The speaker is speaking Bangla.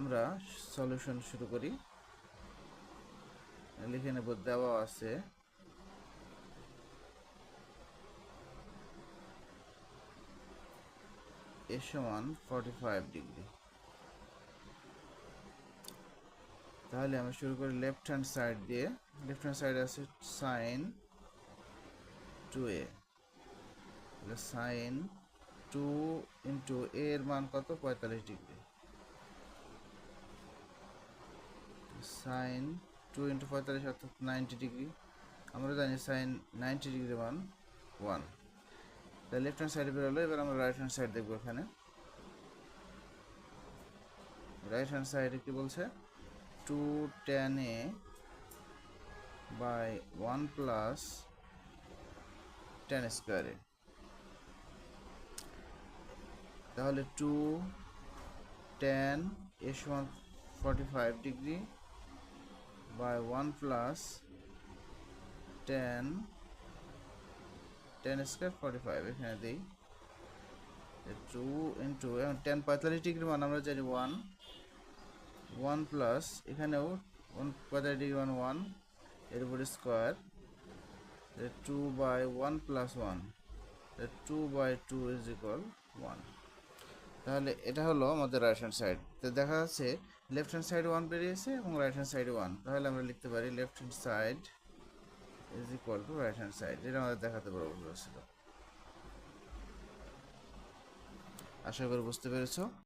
আমরা সলিউশন শুরু করি। লিখে নেব, দেওয়া আছে a সমান 45 ডিগ্রি। তাহলে আমরা শুরু করি লেফট হ্যান্ড সাইড দিয়ে। লেফট হ্যান্ড সাইডে আছে sin 2a, sin 2 into a এর মান কত? 45 ডিগ্রি। sin 2 ইন্টু 45 অর্থাৎ 90 ডিগ্রি। আমরা জানি sin 90 ডিগ্রি মান 1। তাহলে লেফট হ্যান্ড সাইডে বেরোলো। এবার আমরা রাইট হ্যান্ড সাইড দেখবো। এখানে রাইট হ্যান্ড সাইডে কি বলছে? 2 tan a by 1 plus tan square a। তাহলে 2 tan a সমান 45 degree by 1 plus tan square 45। এখানে দিই 2 ইন্টু tan 45 ডিগ্রি মান আমরা জানি 1 প্লাস এখানেও 45 ডিগ্রি মান 1, এর উপরে square 2 by 1 plus 1, 2 by 2 is equal 1। তাহলে এটা হলো আমাদের রাইট হ্যান্ড সাইড। তো দেখা যাচ্ছে লেফট হ্যান্ড সাইড 1 বেরিয়েছে এবং রাইট হ্যান্ড সাইড 1। তাহলে আমরা লিখতে পারি left hand side is equal to right hand side. এটা আমাদের দেখাতে বলা ছিল। আশা করি বুঝতে পেরেছো।